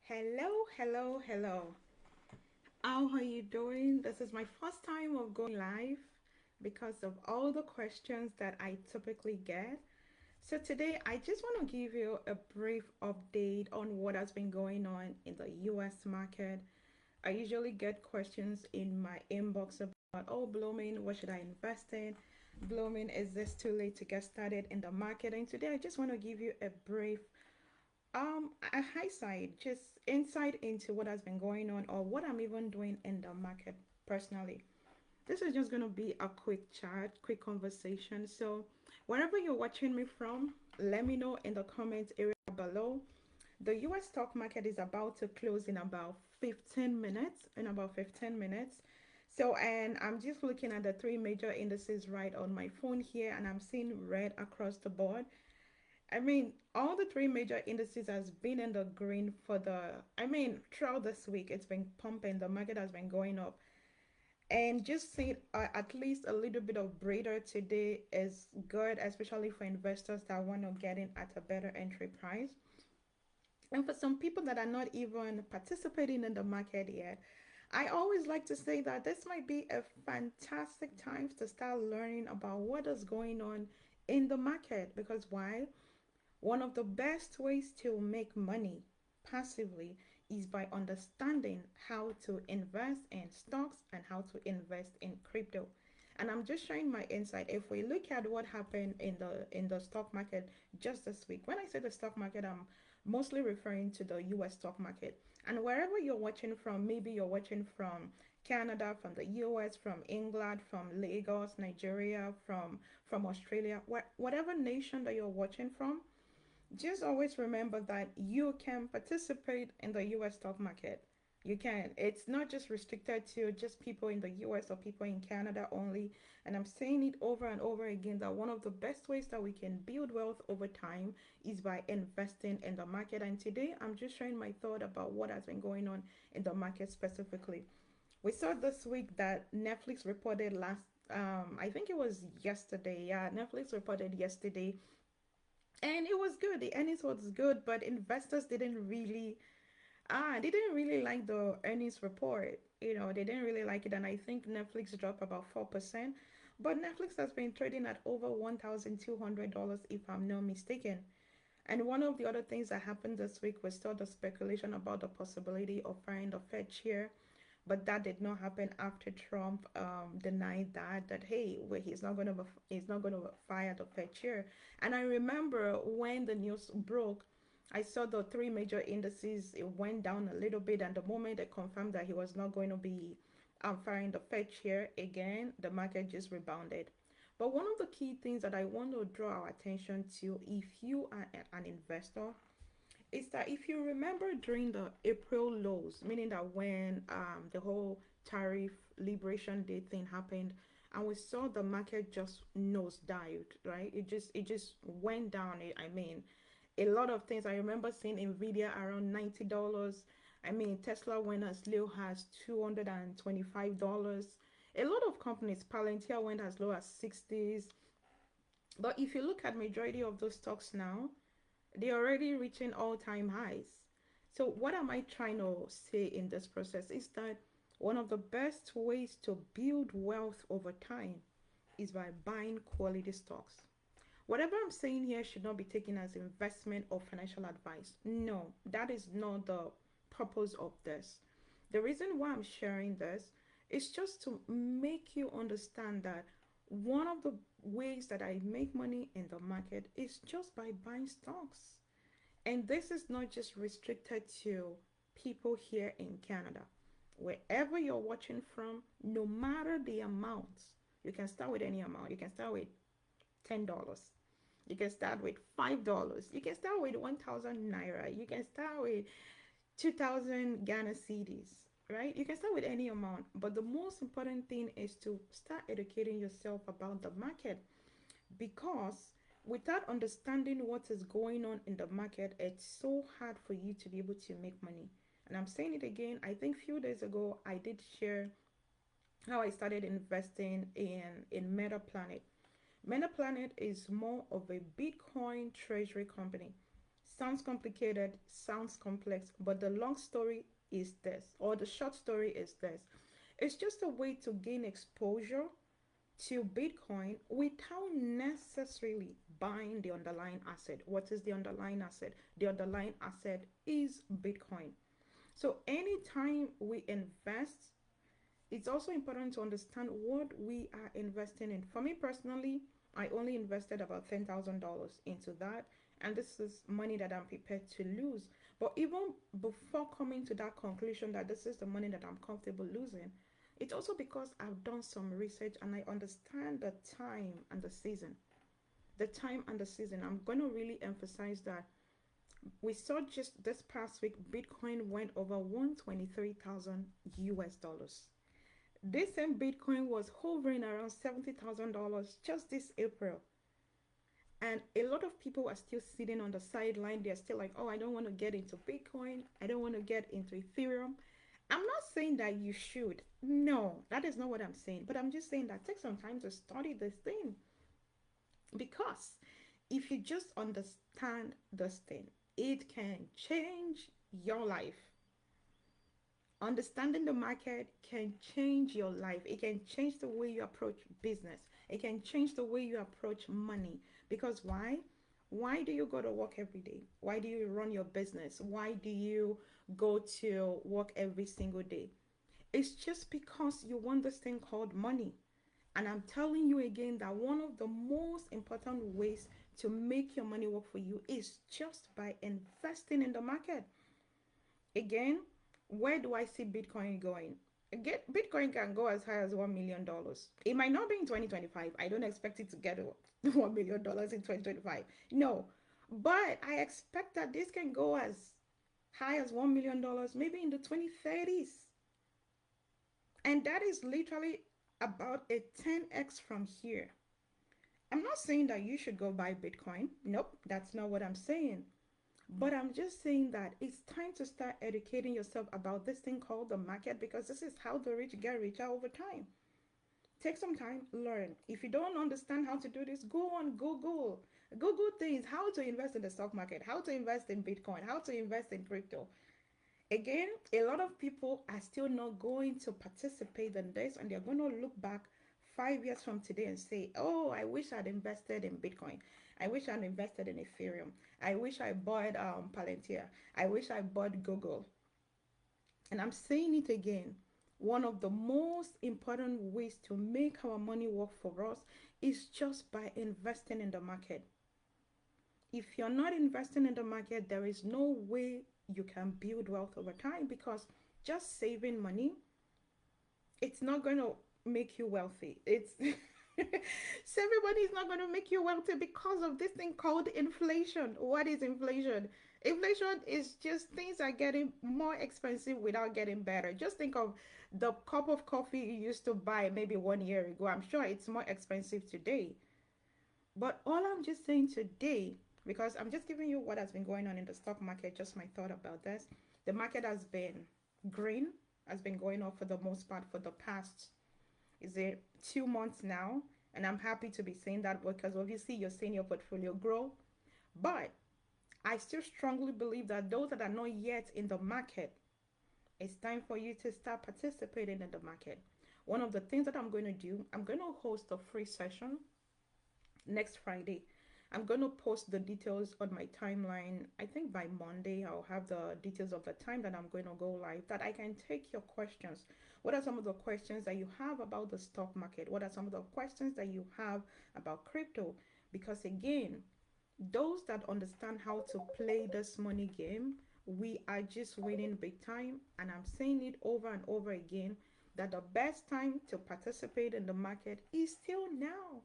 Hello, hello, hello. How are you doing? This is my first time of going live because of all the questions that I typically get. So today I just want to give you a brief update on what has been going on in the US market. I usually get questions in my inbox about, oh, blooming, what should I invest in? Blooming, is this too late to get started in the market? And today I just want to give you a brief a high side, just insight into what has been going on or what I'm even doing in the market personally. This is just going to be a quick chat, quick conversation. So, wherever you're watching me from, let me know in the comments area below. The US stock market is about to close in about 15 minutes. So, and I'm just looking at the three major indices right on my phone here, and I'm seeing red across the board. I mean, all the three major indices has been in the green for throughout this week. It's been pumping. The market has been going up. And just seeing at least a little bit of breather today is good, especially for investors that want to get in at a better entry price. And for some people that are not even participating in the market yet, I always like to say that this might be a fantastic time to start learning about what is going on in the market. Because why? One of the best ways to make money passively is by understanding how to invest in stocks and how to invest in crypto. And I'm just showing my insight. If we look at what happened in the stock market just this week, when I say the stock market, I'm mostly referring to the US stock market. And wherever you're watching from, maybe you're watching from Canada, from the US, from England, from Lagos, Nigeria, from Australia, whatever nation that you're watching from, just always remember that you can participate in the US stock market. You can. It's not just restricted to just people in the US or people in Canada only. And I'm saying it over and over again that one of the best ways that we can build wealth over time is by investing in the market. And today I'm just sharing my thought about what has been going on in the market specifically. We saw this week that Netflix reported I think it was yesterday. Yeah, Netflix reported yesterday and it was good. The earnings was good, but investors didn't really like the earnings report. They didn't really like it, and I think Netflix dropped about 4%. But Netflix has been trading at over $1,200, if I'm not mistaken. And one of the other things that happened this week was still the speculation about the possibility of firing the Fed chair, but that did not happen after Trump denied that hey, well, he's not going to fire the Fed chair. And I remember when the news broke, I saw the three major indices, it went down a little bit, and the moment they confirmed that he was not going to be firing the Fed chair again, the market just rebounded. But one of the key things that I want to draw our attention to, if you are an investor, is that if you remember during the April lows, meaning that when the whole tariff liberation day thing happened, and we saw the market just nosedived, right? It just went down. I mean, a lot of things. I remember seeing Nvidia around $90. I mean, Tesla went as low as $225. A lot of companies, Palantir went as low as 60s. But if you look at majority of those stocks now, they're already reaching all-time highs. So what am I trying to say in this process is that one of the best ways to build wealth over time is by buying quality stocks. Whatever I'm saying here should not be taken as investment or financial advice. No, that is not the purpose of this. The reason why I'm sharing this is just to make you understand that one of the ways that I make money in the market is just by buying stocks. And this is not just restricted to people here in Canada. Wherever you're watching from, no matter the amount, you can start with any amount. You can start with $10. You can start with $5. You can start with 1,000 naira. You can start with 2,000 Ghana cedis, right? You can start with any amount. But the most important thing is to start educating yourself about the market, because without understanding what is going on in the market, it's so hard for you to be able to make money. And I'm saying it again, I think a few days ago I did share how I started investing in Metaplanet. Metaplanet is more of a Bitcoin treasury company. Sounds complicated, sounds complex, but the long story is this, or the short story is this. It's just a way to gain exposure to Bitcoin without necessarily buying the underlying asset. What is the underlying asset? The underlying asset is Bitcoin. So anytime we invest, it's also important to understand what we are investing in. For me personally, I only invested about $10,000 into that, and this is money that I'm prepared to lose. But even before coming to that conclusion that this is the money that I'm comfortable losing, it's also because I've done some research and I understand the time and the season. The time and the season. I'm going to really emphasize that we saw just this past week, Bitcoin went over 123,000 US dollars. This same Bitcoin was hovering around $70,000 just this April. And a lot of people are still sitting on the sideline. They're still like, oh, I don't want to get into Bitcoin. I don't want to get into Ethereum. I'm not saying that you should. No, that is not what I'm saying. But I'm just saying that take some time to study this thing. Because if you just understand this thing, it can change your life. Understanding the market can change your life. It can change the way you approach business. It can change the way you approach money. Because why? Why do you go to work every day? Why do you run your business? Why do you go to work every single day? It's just because you want this thing called money. And I'm telling you again that one of the most important ways to make your money work for you is just by investing in the market. Again, where do I see Bitcoin going? Again, Bitcoin can go as high as $1 million. It might not be in 2025. I don't expect it to get $1 million in 2025. No, but I expect that this can go as high as $1 million maybe in the 2030s. And that is literally about a 10x from here. I'm not saying that you should go buy Bitcoin. Nope, that's not what I'm saying. But I'm just saying that it's time to start educating yourself about this thing called the market because this is how the rich get richer over time. Take some time, learn. If you don't understand how to do this, go on Google. Google things, how to invest in the stock market, how to invest in Bitcoin, how to invest in crypto. Again, a lot of people are still not going to participate in this and they're going to look back 5 years from today and say, oh, I wish I'd invested in Bitcoin. I wish I'd invested in Ethereum. I wish I bought Palantir. I wish I bought Google. And I'm saying it again. One of the most important ways to make our money work for us is just by investing in the market. If you're not investing in the market, there is no way you can build wealth over time because just saving money, it's not going to make you wealthy. It's saving money is not going to make you wealthy because of this thing called inflation. What is inflation? Inflation is just things are getting more expensive without getting better. Just think of the cup of coffee you used to buy maybe 1 year ago. I'm sure it's more expensive today. But all I'm just saying today, because I'm just giving you what has been going on in the stock market, just my thought about this. The market has been green, has been going up for the most part for the past, is it 2 months now? And I'm happy to be saying that because obviously you're seeing your portfolio grow. But I still strongly believe that those that are not yet in the market, it's time for you to start participating in the market. One of the things that I'm going to do, I'm going to host a free session next Friday. I'm going to post the details on my timeline. I think by Monday, I'll have the details of the time that I'm going to go live that I can take your questions. What are some of the questions that you have about the stock market? What are some of the questions that you have about crypto? Because again, those that understand how to play this money game, we are just winning big time. And I'm saying it over and over again that the best time to participate in the market is still now.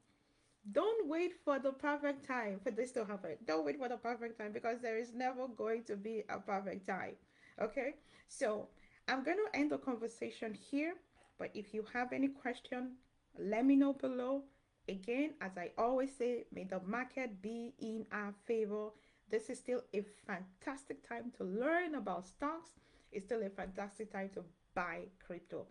Don't wait for the perfect time for this to happen. Don't wait for the perfect time because there is never going to be a perfect time. Okay? So I'm going to end the conversation here. But if you have any question, let me know below. Again, as I always say, may the market be in our favor. This is still a fantastic time to learn about stocks. It's still a fantastic time to buy crypto.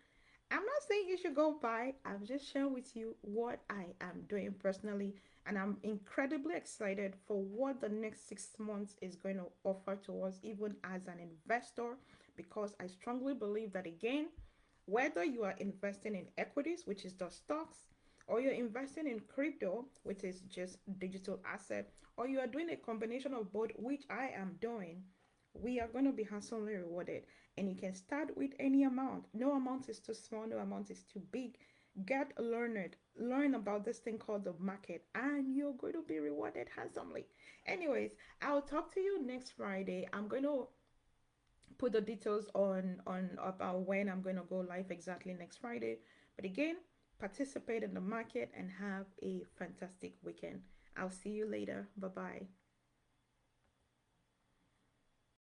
I'm not saying you should go buy. I'm just sharing with you what I am doing personally And I'm incredibly excited for what the next 6 months is going to offer to us, even as an investor, because I strongly believe that, again, whether you are investing in equities, which is the stocks, or you're investing in crypto, which is just digital asset, or you are doing a combination of both, which I am doing, we are going to be handsomely rewarded. And you can start with any amount. No amount is too small, no amount is too big. Get learned, learn about this thing called the market, and you're going to be rewarded handsomely. Anyways, I'll talk to you next Friday. I'm going to put the details on about when I'm going to go live exactly next Friday. But again, participate in the market and have a fantastic weekend. I'll see you later. Bye bye.